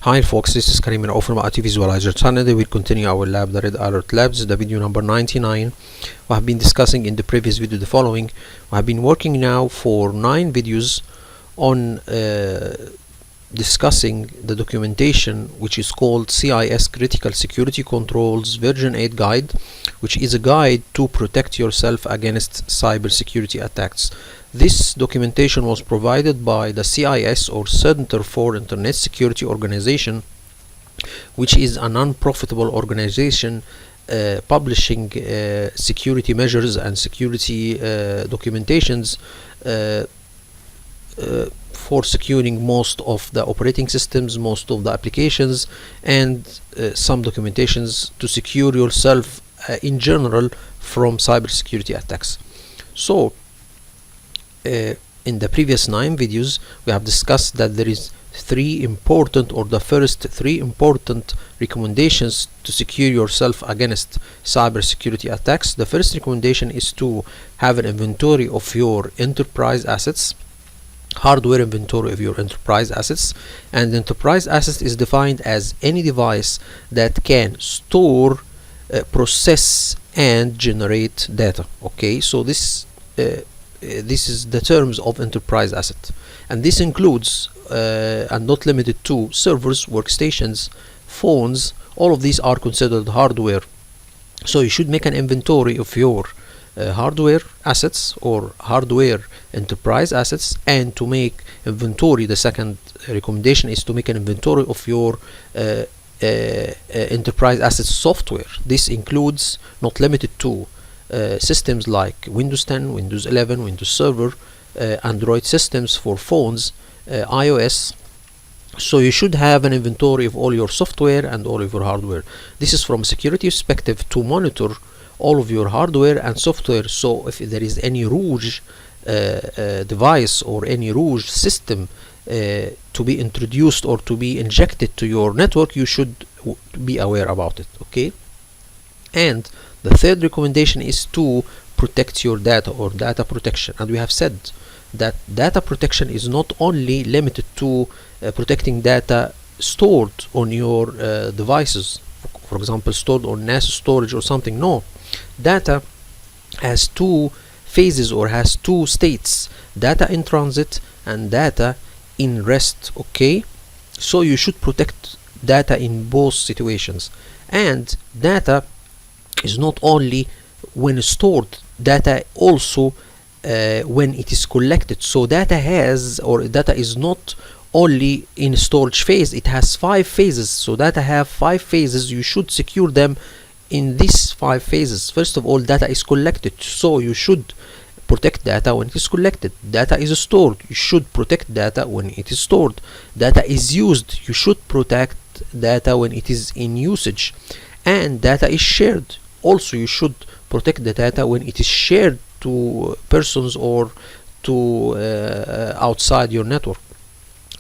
Hi folks, this is Karim from IT Visualizer channel. We will continue our lab, the Red Alert Labs, the video number 99. We have been discussing in the previous video the following. We have been working now for 9 videos on discussing the documentation which is called CIS Critical Security Controls Version 8 Guide, which is a guide to protect yourself against cybersecurity attacks. This documentation was provided by the CIS, or Center for Internet Security Organization, which is a non-profitable organization publishing security measures and security documentations for securing most of the operating systems, most of the applications, and some documentations to secure yourself in general from cybersecurity attacks. So in the previous 9 videos we have discussed that there is the first three important recommendations to secure yourself against cybersecurity attacks. The first recommendation is to have an inventory of your enterprise assets, hardware inventory of your enterprise assets. And enterprise assets is defined as any device that can store, process and generate data. Okay, so this is the terms of enterprise asset, and this includes and not limited to servers, workstations, phones. All of these are considered hardware. So you should make an inventory of your hardware assets or hardware enterprise assets. And to make inventory, the second recommendation is to make an inventory of your enterprise assets software. This includes, not limited to, systems like Windows 10, Windows 11, Windows Server, Android systems for phones, iOS. So you should have an inventory of all your software and all of your hardware. This is from a security perspective to monitor all of your hardware and software. So if there is any rogue device or any rogue system to be introduced or to be injected to your network, you should be aware about it. Okay, and the third recommendation is to protect your data, or data protection. And we have said that data protection is not only limited to protecting data stored on your devices, for example stored on NAS storage or something. No, data has two phases or has two states: data in transit and data in rest. Okay, so you should protect data in both situations. And data is not only when stored, data also when it is collected. So data is not only in storage phase, it has 5 phases. So data have 5 phases. You should secure them in these 5 phases. First of all, data is collected, so you should protect data when it is collected. Data is stored, you should protect data when it is stored. Data is used, you should protect data when it is in usage. And data is shared, also you should protect the data when it is shared to persons or to outside your network.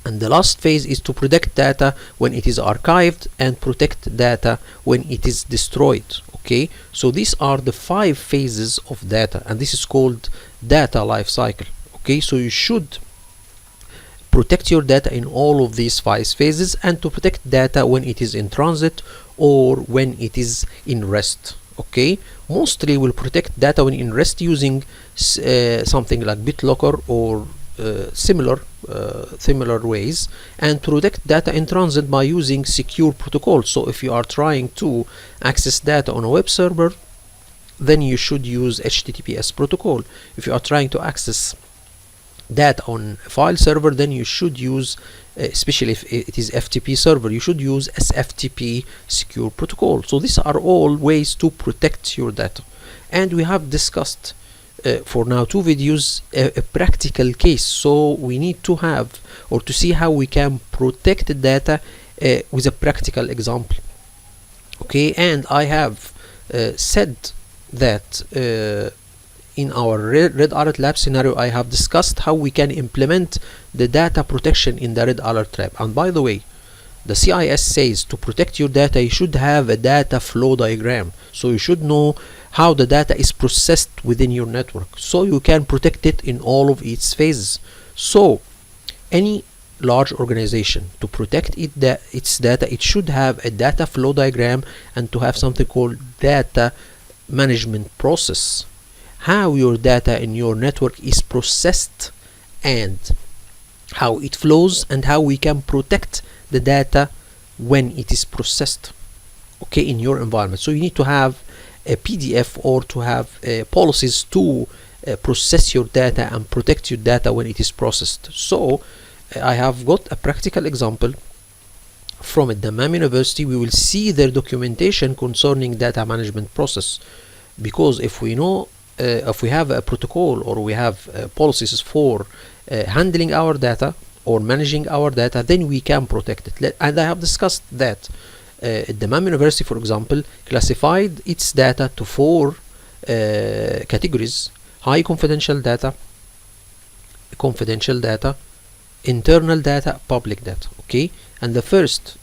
And the last phase is to protect data when it is archived and protect data when it is destroyed. Okay, so these are the 5 phases of data, and this is called data life cycle. Okay, so you should protect your data in all of these 5 phases, and to protect data when it is in transit or when it is in rest. Okay, mostly we'll protect data when in rest using something like BitLocker or similar ways, and protect data in transit by using secure protocols. So if you are trying to access data on a web server, then you should use HTTPS protocol. If you are trying to access data on a file server, then you should use, especially if it is FTP server, you should use SFTP secure protocol. So these are all ways to protect your data. And we have discussed for now 2 videos a practical case. So we need to have, or to see how we can protect the data with a practical example. Okay, and I have said that in our Red Alert Lab scenario, I have discussed how we can implement the data protection in the Red Alert Lab. And by the way, the CIS says to protect your data, you should have a data flow diagram. So you should know how the data is processed within your network, so you can protect it in all of its phases. So any large organization, to protect its data, it should have a data flow diagram and to have something called data management process. How your data in your network is processed and how it flows and how we can protect the data when it is processed, okay, in your environment. So you need to have a PDF or to have policies to process your data and protect your data when it is processed. So I have got a practical example from Dammam University. We will see their documentation concerning data management process, because if we know if we have a protocol or we have policies for handling our data or managing our data, then we can protect it. And I have discussed that Dammam University, for example, classified its data to 4 categories: high confidential data, internal data, public data. Okay, and the first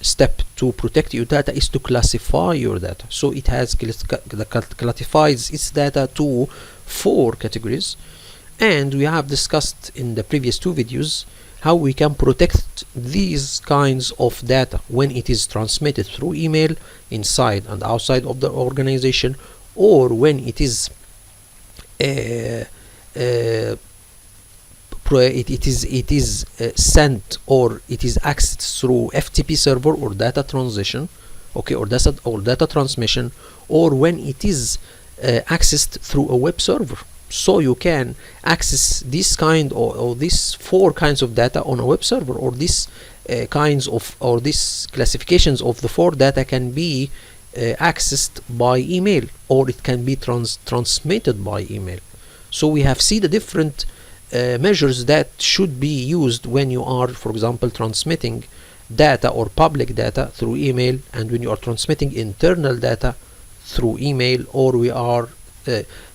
step to protect your data is to classify your data. So it has classifies its data to 4 categories, and we have discussed in the previous 2 videos how we can protect these kinds of data when it is transmitted through email inside and outside of the organization, or when it is sent or it is accessed through FTP server or data transition, okay, or data transmission, or when it is accessed through a web server. So you can access this kind or these 4 kinds of data on a web server, or these these classifications of the 4 data can be accessed by email, or it can be transmitted by email. So we have seen the different measures that should be used when you are, for example, transmitting data or public data through email, and when you are transmitting internal data through email, or we are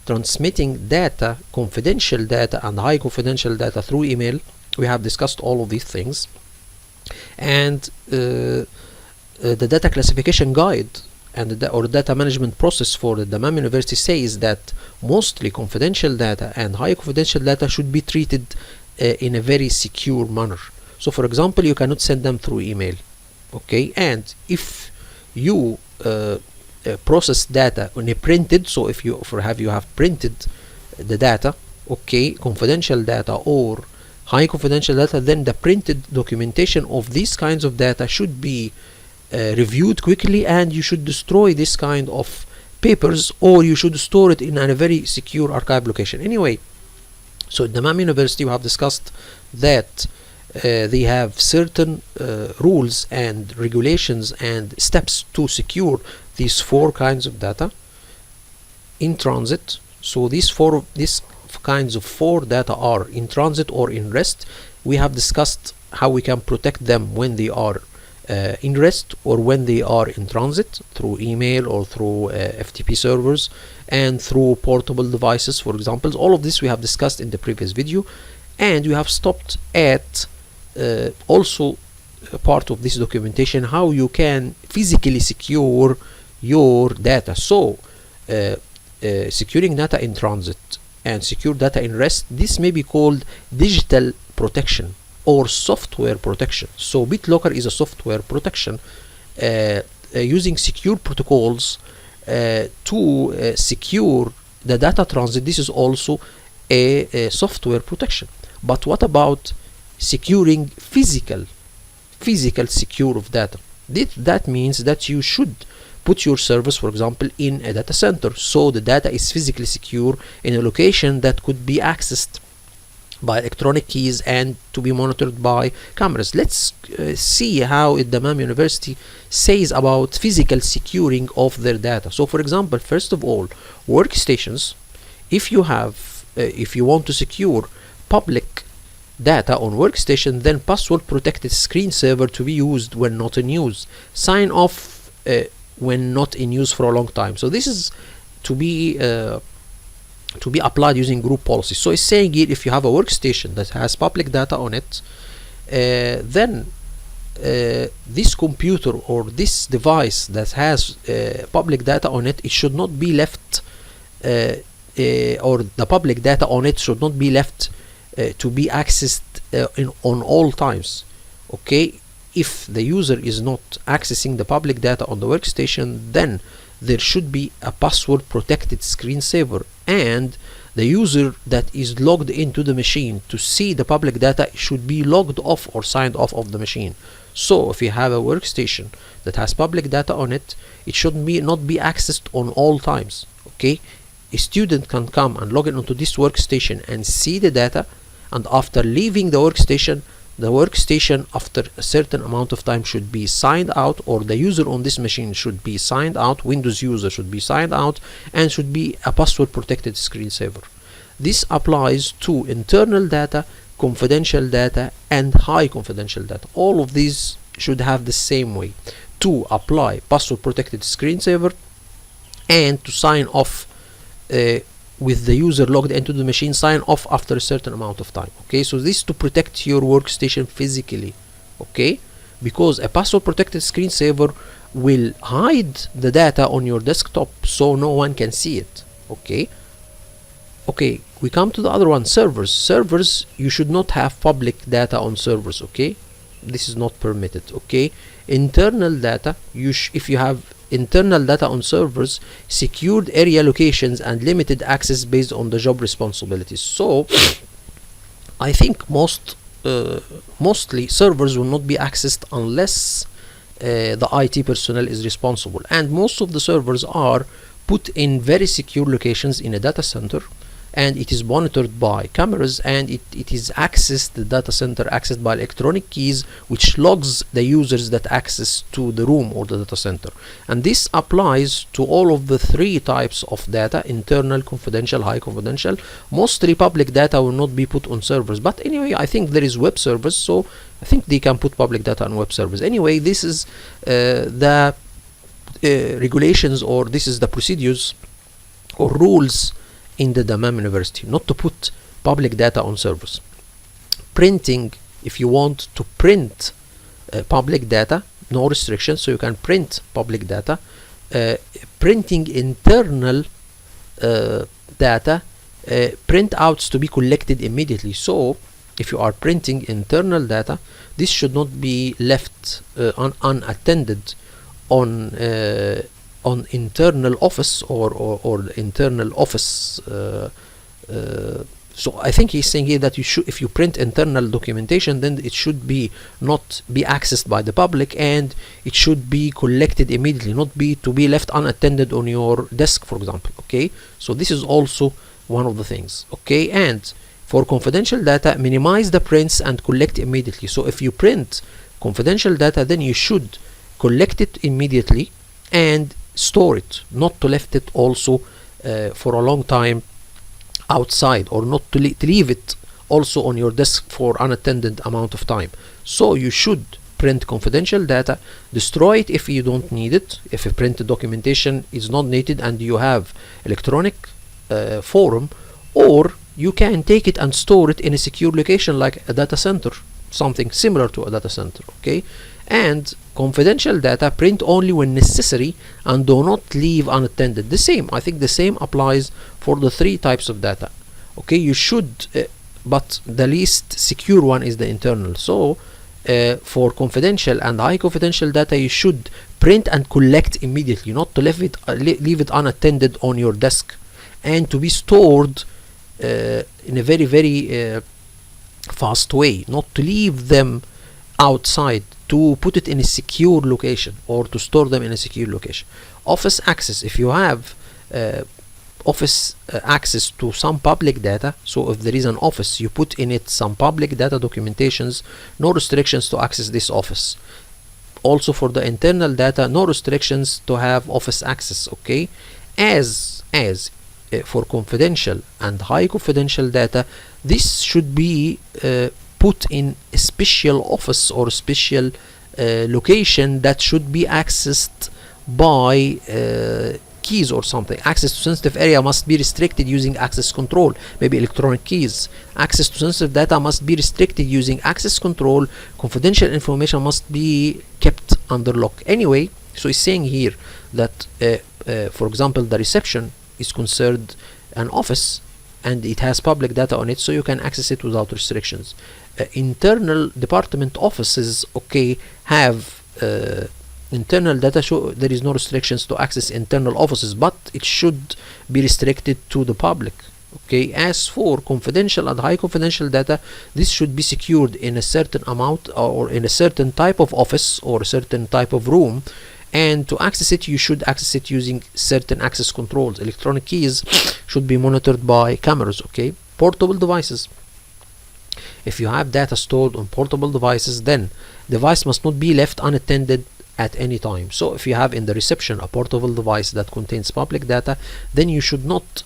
transmitting data, confidential data and high confidential data through email. We have discussed all of these things, and the data classification guide and or data management process for the Dammam University says that mostly confidential data and high confidential data should be treated in a very secure manner. So for example, you cannot send them through email, okay, and if you process data on a printed, so if you have printed the data, okay, confidential data or high confidential data, then the printed documentation of these kinds of data should be reviewed quickly, and you should destroy this kind of papers, or you should store it in a very secure archive location. Anyway, so at Dammam University we have discussed that they have certain rules and regulations and steps to secure these 4 kinds of data in transit. So these kinds of 4 data are in transit or in rest. We have discussed how we can protect them when they are in rest or when they are in transit, through email or through FTP servers and through portable devices, for example. All of this we have discussed in the previous video, and we have stopped at also part of this documentation how you can physically secure your data. So securing data in transit and secure data in rest, this may be called digital protection or software protection. So BitLocker is a software protection using secure protocols to secure the data transit. This is also a software protection. But what about securing physical secure of data? That means that you should put your service, for example, in a data center, so the data is physically secure in a location that could be accessed by electronic keys and to be monitored by cameras. Let's see how Dammam University says about physical securing of their data. So for example, first of all, workstations, if you want to secure public data on workstation, then password protected screensaver to be used when not in use, sign off when not in use for a long time. So this is to be applied using group policy. So it's saying here, if you have a workstation that has public data on it, then this computer or this device that has public data on it, it should not be left or the public data on it should not be left to be accessed on all times. Okay, if the user is not accessing the public data on the workstation, then there should be a password protected screensaver, and the user that is logged into the machine to see the public data should be logged off or signed off of the machine. So if you have a workstation that has public data on it, it should not be accessed on all times. Okay, a student can come and log in onto this workstation and see the data, and after leaving the workstation after a certain amount of time should be signed out, or the user on this machine should be signed out, Windows user should be signed out, and should be a password protected screensaver. This applies to internal data, confidential data, and high confidential data. All of these should have the same way to apply password protected screensaver and to sign off with the user logged into the machine, sign off after a certain amount of time. Okay, so this to protect your workstation physically. Okay, because a password protected screensaver will hide the data on your desktop so no one can see it. Okay, we come to the other one, servers. You should not have public data on servers. Okay, this is not permitted. Okay, internal data, if you have internal data on servers, secured area locations, and limited access based on the job responsibilities. So I think mostly servers will not be accessed unless the IT personnel is responsible, and most of the servers are put in very secure locations in a data center, and it is monitored by cameras, and it is accessed, the data center accessed by electronic keys, which logs the users that access to the room or the data center. And this applies to all of the three types of data: internal, confidential, high confidential. Mostly public data will not be put on servers, but anyway, I think there is web servers, so I think they can put public data on web servers. Anyway, this is the regulations, or this is the procedures or rules in the Dammam University, not to put public data on servers. Printing, if you want to print public data, no restrictions, so you can print public data. Printing internal data, printouts to be collected immediately. So if you are printing internal data, this should not be left unattended on internal office or internal office. So I think he's saying here that you should, if you print internal documentation, then it should not be accessed by the public, and it should be collected immediately, not to be left unattended on your desk, for example. Okay, so this is also one of the things. Okay, and for confidential data, minimize the prints and collect immediately. So if you print confidential data, then you should collect it immediately and store it, not to left it also for a long time outside, or not to leave it also on your desk for unattended amount of time. So you should print confidential data, destroy it if you don't need it, if a printed documentation is not needed and you have electronic forum, or you can take it and store it in a secure location like a data center, something similar to a data center. Okay, and confidential data, print only when necessary and do not leave unattended. I think the same applies for the three types of data. Okay, you should but the least secure one is the internal. So for confidential and high confidential data, you should print and collect immediately, not to leave it unattended on your desk, and to be stored in a very, very fast way, not to leave them outside, to put it in a secure location or to store them in a secure location. Office access, if you have office access to some public data, so if there is an office, you put in it some public data documentations, no restrictions to access this office. Also for the internal data, no restrictions to have office access. Okay, as for confidential and high confidential data, this should be put in a special office or special location that should be accessed by keys or something. Access to sensitive area must be restricted using access control, maybe electronic keys. Access to sensitive data must be restricted using access control. Confidential information must be kept under lock. Anyway, so he's saying here that for example, the reception is considered an office, and it has public data on it, so you can access it without restrictions. Internal department offices, okay, have internal data, show there is no restrictions to access internal offices, but it should be restricted to the public. Okay, as for confidential and high confidential data, this should be secured in a certain amount or in a certain type of office or a certain type of room, and to access it you should access it using certain access controls. Electronic keys should be monitored by cameras. Okay, portable devices. If you have data stored on portable devices, then device must not be left unattended at any time. So if you have in the reception a portable device that contains public data, then you should not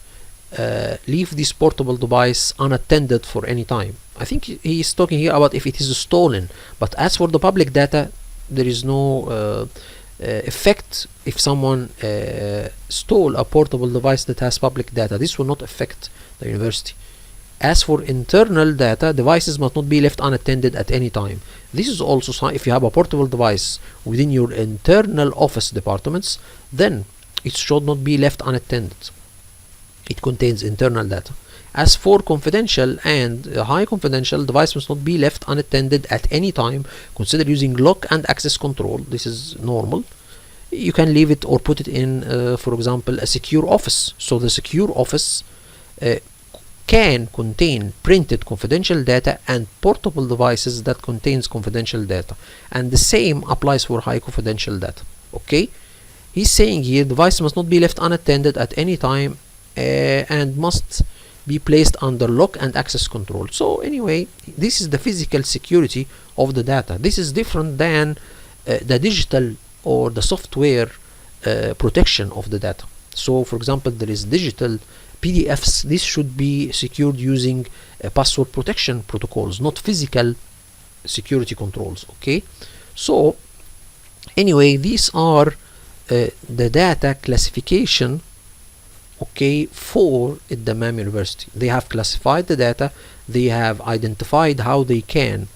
leave this portable device unattended for any time. I think he is talking here about if it is stolen, but as for the public data, there is no effect if someone stole a portable device that has public data. This will not affect the university. As for internal data, devices must not be left unattended at any time. This is also if you have a portable device within your internal office departments, then it should not be left unattended. It contains internal data. As for confidential and high confidential, device must not be left unattended at any time. Consider using lock and access control. This is normal. You can leave it or put it in, for example, a secure office. So the secure office can contain printed confidential data and portable devices that contains confidential data, and the same applies for high confidential data. Okay, he's saying here device must not be left unattended at any time and must be placed under lock and access control. So anyway, this is the physical security of the data. This is different than the digital or the software protection of the data. So for example, there is digital PDFs. This should be secured using password protection protocols, not physical security controls. Okay, so anyway, these are the data classification, okay, for Dammam University. They have classified the data, they have identified how they can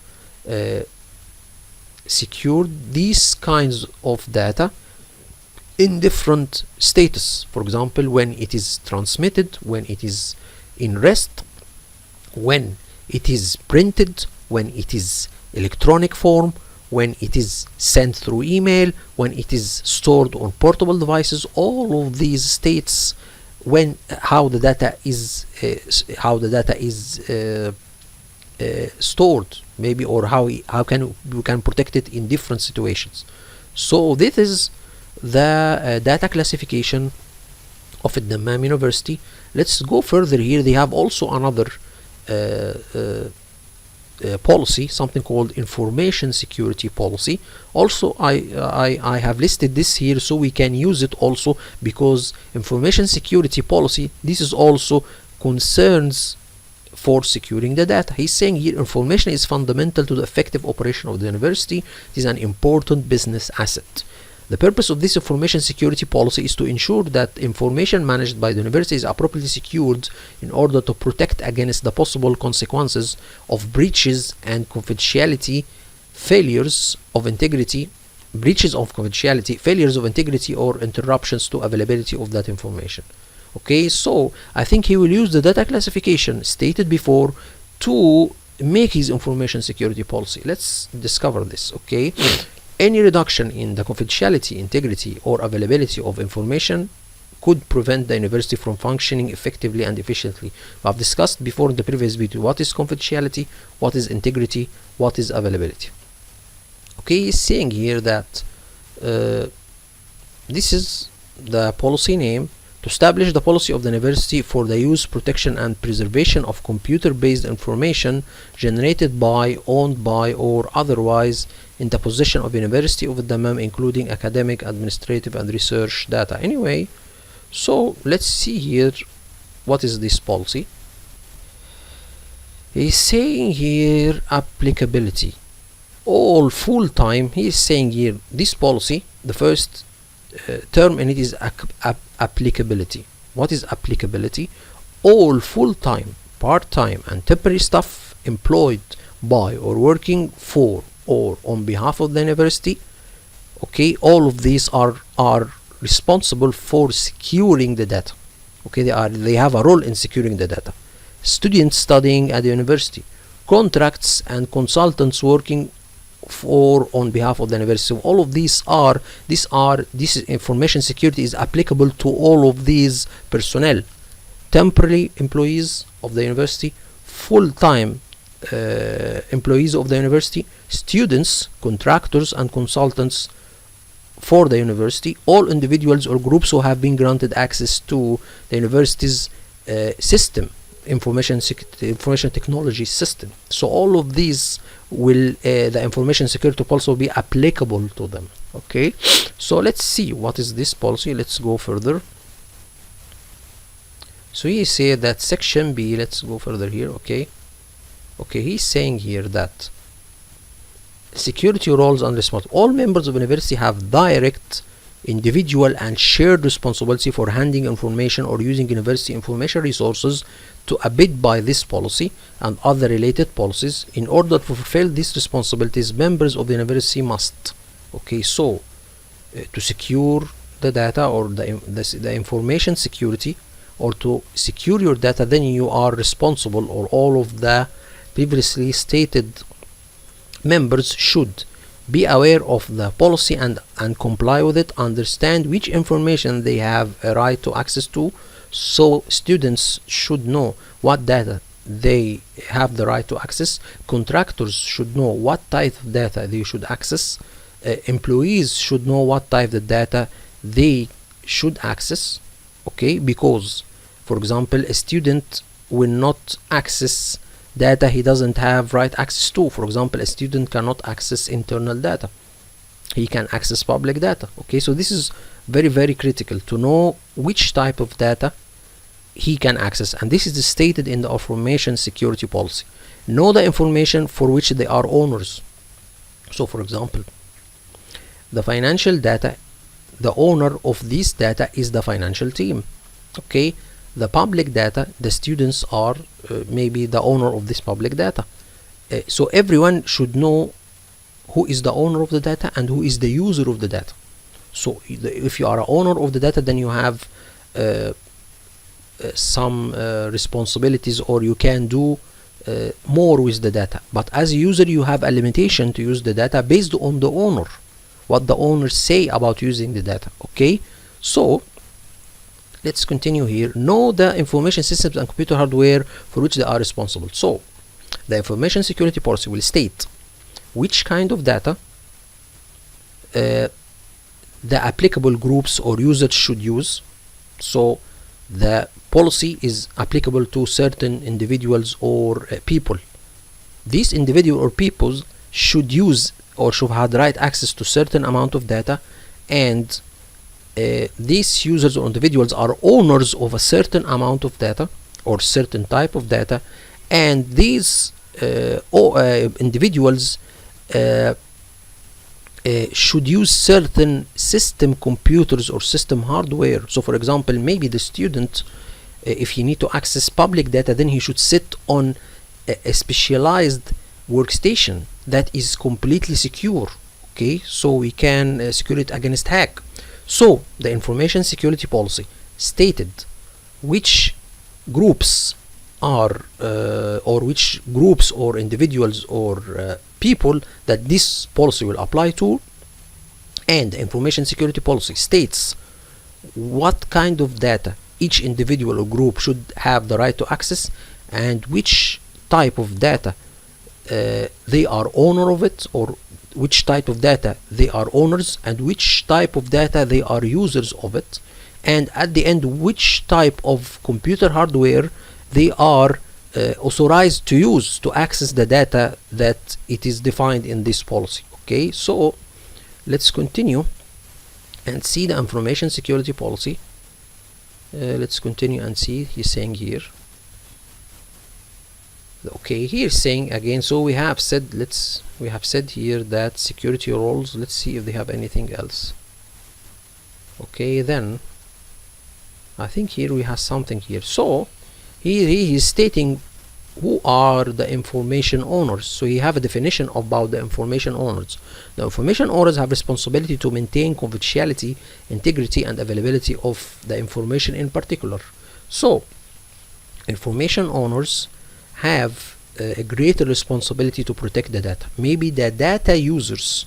secure these kinds of data in different status. For example, when it is transmitted, when it is in rest, when it is printed, when it is electronic form, when it is sent through email, when it is stored on portable devices. All of these states, when how the data is stored, maybe, or how we can protect it in different situations. So this is the data classification of Dammam University. Let's go further here. They have also another policy, something called information security policy. Also, I have listed this here so we can use it also, because information security policy, this is also concerns for securing the data. He's saying here information is fundamental to the effective operation of the university. It is an important business asset. The purpose of this information security policy is to ensure that information managed by the university is appropriately secured in order to protect against the possible consequences of breaches and confidentiality, failures of integrity, failures of integrity, or interruptions to availability of that information. Okay, so I think he will use the data classification stated before to make his information security policy. Let's discover this. Okay. Any reduction in the confidentiality, integrity, or availability of information could prevent the university from functioning effectively and efficiently. We have discussed before in the previous video what is confidentiality, what is integrity, what is availability. Okay, he's saying here that this is the policy name: to establish the policy of the university for the use, protection, and preservation of computer-based information generated by, owned by, or otherwise in the possession of University of Dammam, including academic, administrative, and research data. Anyway, so let's see here what is this policy. He's saying here applicability. All full-time, he is saying here this policy, the first term in it is applicability. What is applicability? All full-time, part-time, and temporary staff employed by or working for or on behalf of the university, okay, all of these are responsible for securing the data. Okay, they have a role in securing the data. students studying at the university, contracts and consultants working for on behalf of the university. So all of these are this information security is applicable to all of these personnel: temporary employees of the university, full-time employees of the university, students, contractors and consultants for the university, all individuals or groups who have been granted access to the university's system, information technology system. So all of these will the information security policy will be applicable to them. Okay, so let's see what is this policy. Let's go further. So he said that section B, let's go further here. Okay, he's saying here that security roles and responsibilities. All members of the university have direct, individual and shared responsibility for handling information or using university information resources to abide by this policy and other related policies. In order to fulfill these responsibilities, members of the university must, so to secure the data or the information security, or to secure your data, then you are responsible, or all of the previously stated members should be aware of the policy and comply with it, understand which information they have a right to access to. So students should know what data they have the right to access, contractors should know what type of data they should access, employees should know what type of data they should access. Because for example, a student will not access data he doesn't have right access to. For example, a student cannot access internal data, he can access public data. So this is very, very critical to know which type of data he can access, and this is stated in the information security policy. Know the information for which they are owners. So for example, the financial data, the owner of this data is the financial team. The public data, the students are maybe the owner of this public data. So everyone should know who is the owner of the data and who is the user of the data. So if you are an owner of the data, then you have some responsibilities, or you can do more with the data. But as a user, you have a limitation to use the data based on the owner, what the owners say about using the data. So let's continue here. Know the information systems and computer hardware for which they are responsible. So the information security policy will state which kind of data the applicable groups or users should use. So the policy is applicable to certain individuals or people. These individual or peoples should use or should have right access to certain amount of data, and these users or individuals are owners of a certain amount of data or certain type of data, and these individuals should use certain system computers or system hardware. So for example, maybe the student, if he need to access public data, then he should sit on a specialized workstation that is completely secure. So we can secure it against hack. So the information security policy stated which groups are or which groups or individuals or people that this policy will apply to, and the information security policy states what kind of data each individual or group should have the right to access, and which type of data they are owner of it, or which type of data they are owners, and which type of data they are users of it, and at the end which type of computer hardware they are authorized to use to access the data that it is defined in this policy. So let's continue and see the information security policy. Let's continue and see. He's saying here, he's saying again, so we have said here that security roles. Let's see if they have anything else. Then I think here we have something here. So he is stating who are the information owners. So you have a definition about the information owners. The information owners have responsibility to maintain confidentiality, integrity and availability of the information in particular. So information owners have a greater responsibility to protect the data. Maybe the data users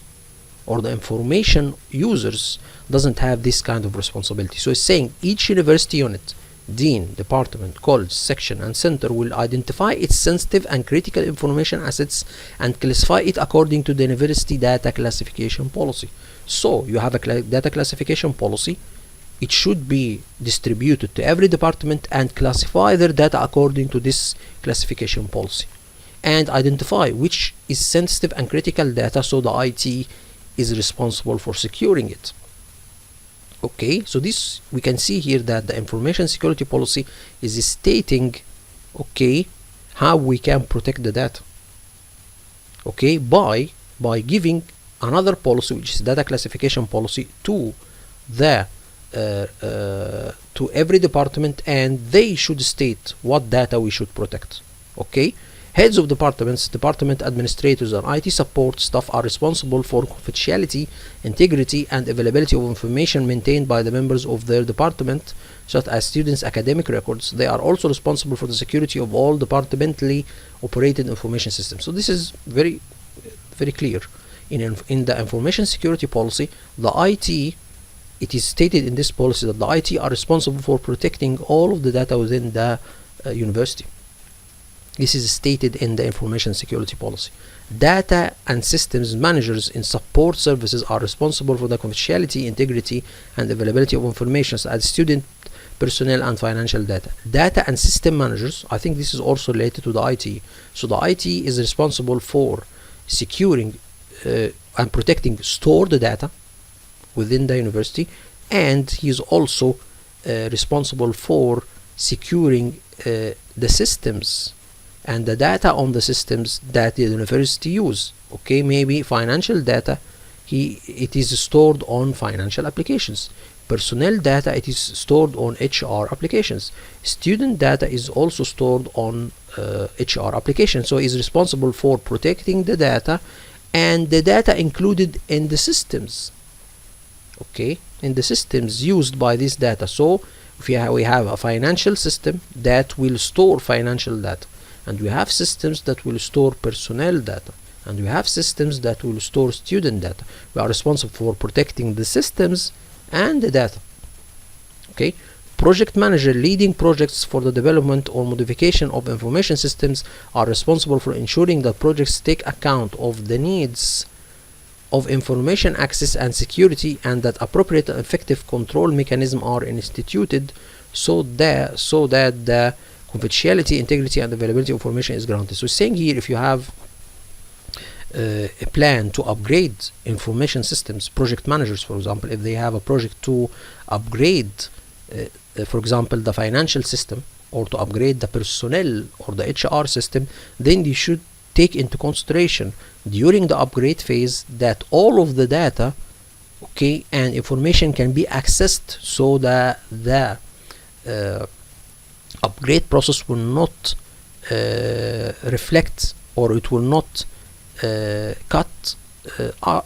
or the information users doesn't have this kind of responsibility. So it's saying each university unit, dean, department, college, section, and center will identify its sensitive and critical information assets and classify it according to the university data classification policy. So you have a data classification policy. It should be distributed to every department and classify their data according to this classification policy, and identify which is sensitive and critical data, so the IT is responsible for securing it. Okay, so this we can see here that the information security policy is stating, okay, how we can protect the data, okay, by giving another policy, which is data classification policy, to the to every department, and they should state what data we should protect. Okay, heads of departments, department administrators, and IT support staff are responsible for confidentiality, integrity, and availability of information maintained by the members of their department, such as students' academic records. They are also responsible for the security of all departmentally operated information systems. So this is very clear. In the information security policy, the IT, it is stated in this policy that the IT are responsible for protecting all of the data within the university. This is stated in the information security policy. Data and systems managers in support services are responsible for the confidentiality, integrity, and availability of information such as student, personnel, and financial data. Data and system managers, I think this is also related to the IT. So the IT is responsible for securing and protecting stored data within the university, and he is also responsible for securing the systems and the data on the systems that the university use. Okay, maybe financial data, it is stored on financial applications. Personnel data, it is stored on HR applications. Student data is also stored on HR applications. So he is responsible for protecting the data and the data included in the systems. Okay, in the systems used by this data. So if we have a financial system that will store financial data, and we have systems that will store personnel data, and we have systems that will store student data. We are responsible for protecting the systems and the data. Okay, project manager leading projects for the development or modification of information systems are responsible for ensuring that projects take account of the needs of information access and security, and that appropriate and effective control mechanisms are instituted so that the confidentiality, integrity, and availability of information is granted. So saying here, if you have a plan to upgrade information systems, project managers, for example, if they have a project to upgrade, for example, the financial system, or to upgrade the personnel or the HR system, then they should take into consideration during the upgrade phase that all of the data, okay, and information can be accessed, so that the upgrade process will not reflect, or it will not cut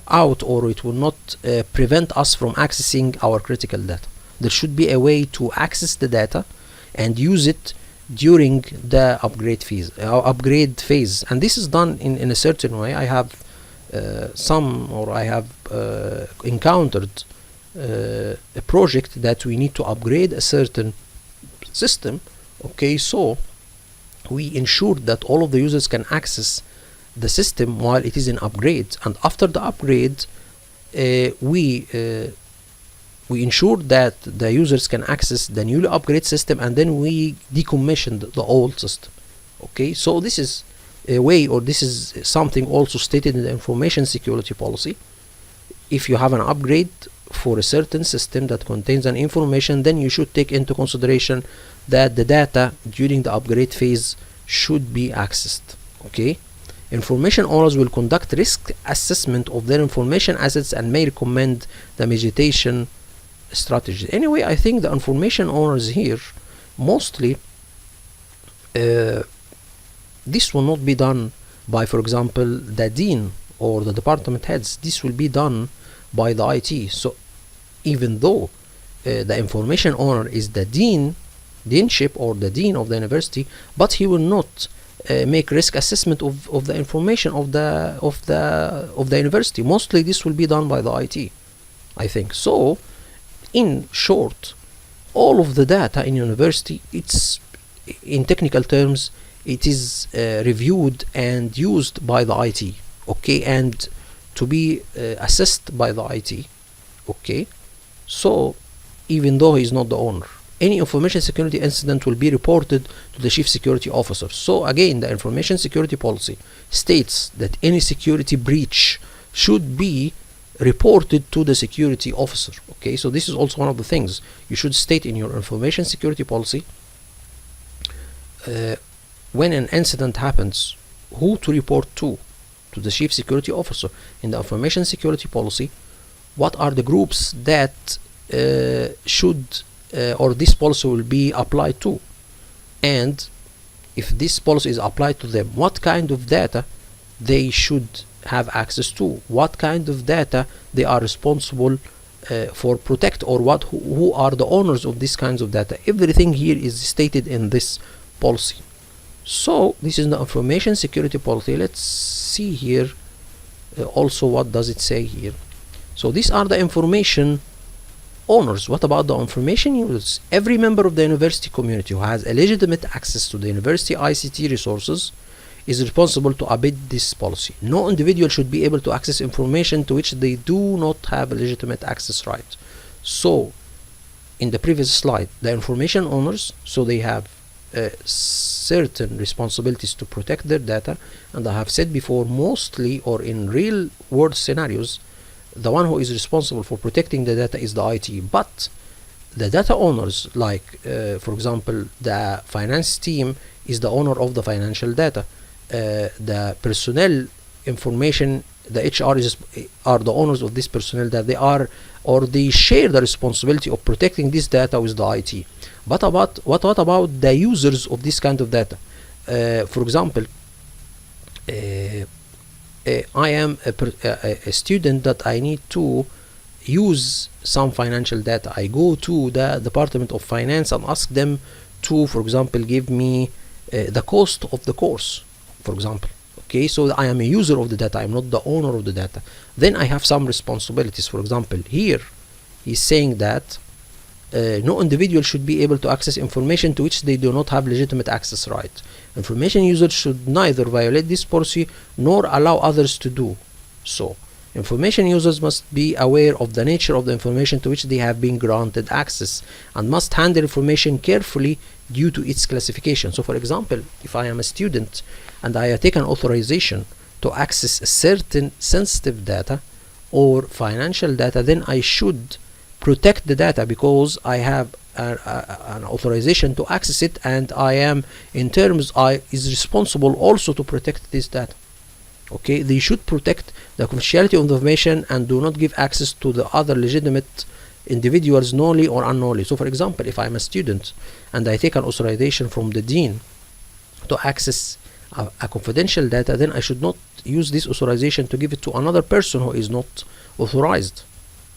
out, or it will not prevent us from accessing our critical data. There should be a way to access the data and use it during the upgrade phase, and this is done in a certain way. I have encountered a project that we need to upgrade a certain system. Okay, so we ensured that all of the users can access the system while it is in upgrade, and after the upgrade we ensured that the users can access the newly upgraded system, and then we decommissioned the old system. Okay, so this is a way, or this is something also stated in the information security policy. If you have an upgrade for a certain system that contains an information, then you should take into consideration that the data during the upgrade phase should be accessed. Okay, information owners will conduct risk assessment of their information assets and may recommend the mitigation strategy. Anyway, I think the information owners here, mostly this will not be done by, for example, the dean or the department heads. This will be done by the IT. So even though the information owner is the dean, deanship or the dean of the university, but he will not make risk assessment of the information of the university. Mostly this will be done by the IT, I think. So in short, all of the data in university, it's in technical terms, it is reviewed and used by the IT, okay, and to be assessed by the IT, okay. So even though he is not the owner, any information security incident will be reported to the chief security officer. So again, the information security policy states that any security breach should be reported to the security officer, okay. So this is also one of the things you should state in your information security policy. When an incident happens, who to report to the chief security officer. In the information security policy, what are the groups that should or this policy will be applied to, and if this policy is applied to them, what kind of data they should have access to, what kind of data they are responsible for protect, or who are the owners of these kinds of data. Everything here is stated in this policy. So this is the information security policy. Let's see here also what does it say here. So these are the information owners. What about the information users? Every member of the university community who has a legitimate access to the university ICT resources is responsible to abide this policy. No individual should be able to access information to which they do not have a legitimate access right. So in the previous slide, the information owners, so they have certain responsibilities to protect their data, and I have said before, mostly or in real world scenarios, the one who is responsible for protecting the data is the IT. But the data owners, like for example, the finance team is the owner of the financial data. The personnel information, the HR are the owners of this personnel that they are, or they share the responsibility of protecting this data with the IT. But what about the users of this kind of data? For example, I am a student that I need to use some financial data. I go to the Department of Finance and ask them to, for example, give me the cost of the course, for example. Okay, so I am a user of the data, I'm not the owner of the data. Then I have some responsibilities. For example, here he's saying that no individual should be able to access information to which they do not have legitimate access right. Information users should neither violate this policy nor allow others to do so. Information users must be aware of the nature of the information to which they have been granted access and must handle information carefully due to its classification. So for example, if I am a student and I take an authorization to access certain sensitive data or financial data, then I should protect the data because I have an authorization to access it, and I am in terms is responsible also to protect this data. Okay, they should protect the confidentiality of the information and do not give access to the other legitimate individuals knowingly or unknowingly. So for example, if I'm a student and I take an authorization from the dean to access a confidential data, then I should not use this authorization to give it to another person who is not authorized,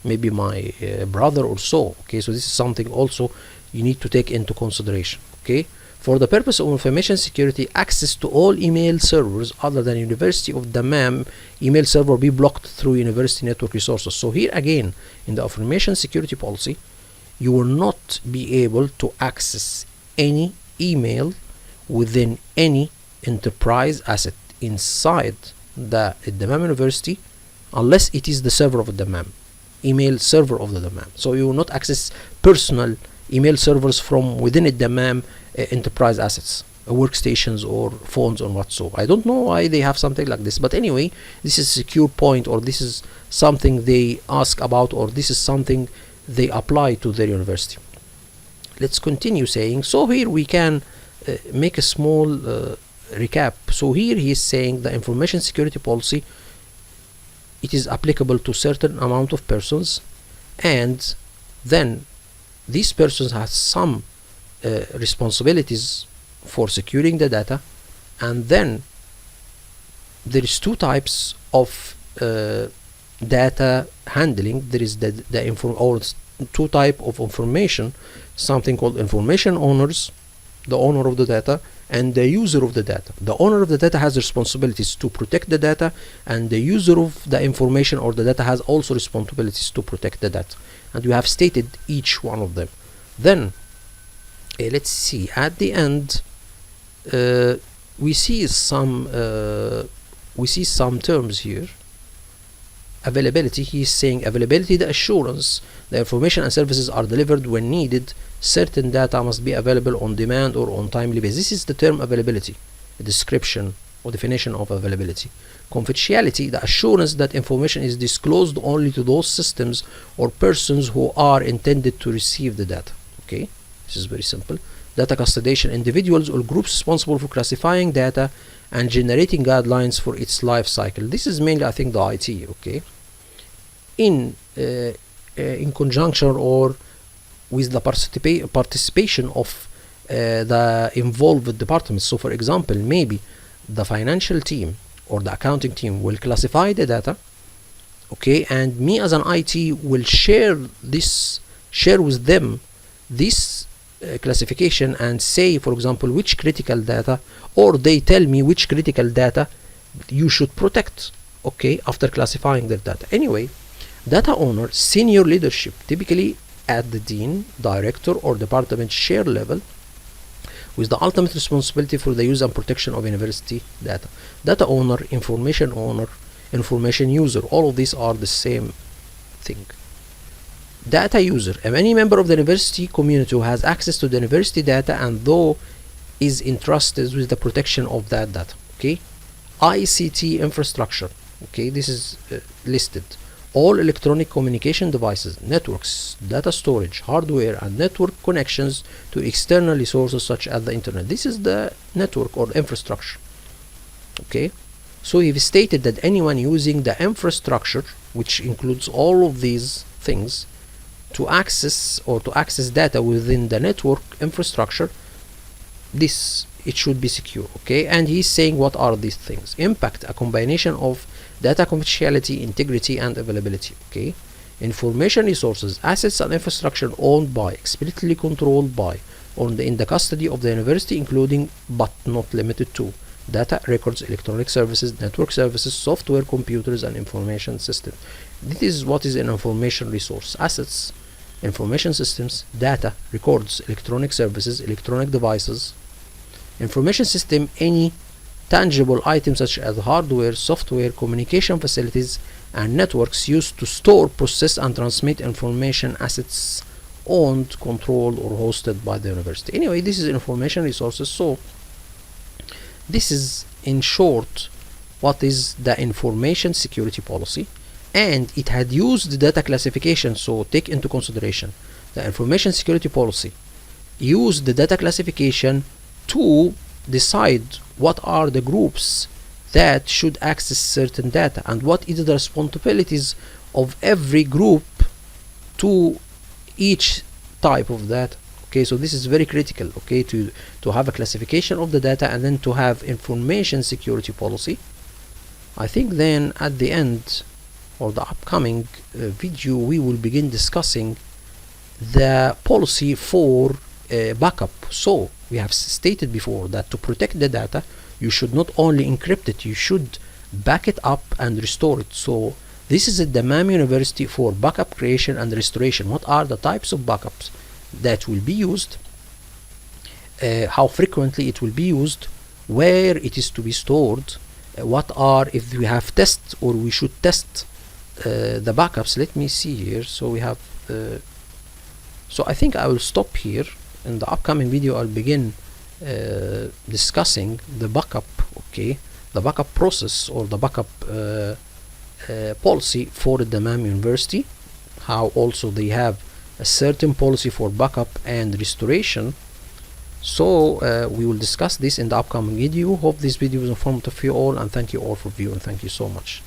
maybe my brother or so. Okay, so this is something also you need to take into consideration. Okay, for the purpose of information security, access to all email servers other than University of Dammam email server will be blocked through university network resources. So here again, in the information security policy, you will not be able to access any email within any enterprise asset inside the Dammam University unless it is the server of the Dammam, email server of the Dammam. So you will not access personal email servers from within the Dammam enterprise assets, workstations or phones or what so. I don't know why they have something like this, but anyway, this is a secure point, or this is something they ask about, or this is something they apply to their university. Let's continue saying. So here we can make a small recap. So here he is saying the information security policy, it is applicable to certain amount of persons, and then these persons have some responsibilities for securing the data, and then there is two types of data handling. There is the two type of information, something called information owners, the owner of the data, and the user of the data. The owner of the data has responsibilities to protect the data, and the user of the information or the data has also responsibilities to protect the data, and we have stated each one of them. Then let's see, at the end we see some terms here. Availability, he's saying availability, the assurance the information and services are delivered when needed. Certain data must be available on demand or on timely basis. This is the term availability, a description or definition of availability. Confidentiality, the assurance that information is disclosed only to those systems or persons who are intended to receive the data. Okay, this is very simple. Data custodian, individuals or groups responsible for classifying data and generating guidelines for its life cycle. This is mainly, I think, the IT. Okay, in conjunction or with the participation of the involved departments. So for example, maybe the financial team or the accounting team will classify the data, okay, and me as an IT will share with them this classification and say, for example, which critical data, or they tell me which critical data you should protect, okay, after classifying their data. Anyway, data owner, senior leadership, typically at the dean, director, or department chair level, with the ultimate responsibility for the use and protection of university data. Data owner, information user, all of these are the same thing. Data user, any member of the university community who has access to the university data and though is entrusted with the protection of that data. Okay, ICT infrastructure, okay, this is listed. All electronic communication devices, networks, data storage, hardware, and network connections to external resources such as the internet. This is the network or infrastructure. Okay, so we've stated that anyone using the infrastructure, which includes all of these things, to access data within the network infrastructure, it should be secure. Okay, and he's saying what are these things. Impact, a combination of data confidentiality, integrity, and availability. Okay, information resources, assets and infrastructure owned by, explicitly controlled by, or in the custody of the university, including but not limited to data, records, electronic services, network services, software, computers, and information systems. This is what is an information resource: assets, information systems, data, records, electronic services, electronic devices. Information system, any tangible items such as hardware, software, communication facilities, and networks used to store, process, and transmit information. Assets owned, controlled, or hosted by the university. Anyway, this is information resources. So this is in short what is the information security policy, and it had used data classification. So take into consideration the information security policy used the data classification to decide what are the groups that should access certain data and what is the responsibilities of every group to each type of data. Okay, so this is very critical, okay, to have a classification of the data and then to have information security policy. I think then at the end or the upcoming video we will begin discussing the policy for backup. So we have stated before that to protect the data you should not only encrypt it, you should back it up and restore it. So this is at the MAM University for backup creation and restoration. What are the types of backups that will be used, how frequently it will be used, where it is to be stored, what are, if we have tests or we should test the backups. Let me see here. So we have so I think I will stop here. In the upcoming video I'll begin discussing the backup, okay, the backup process or the backup policy for the MAM University, how also they have a certain policy for backup and restoration. So we will discuss this in the upcoming video. Hope this video was informative for you all, and thank you all for viewing. Thank you so much.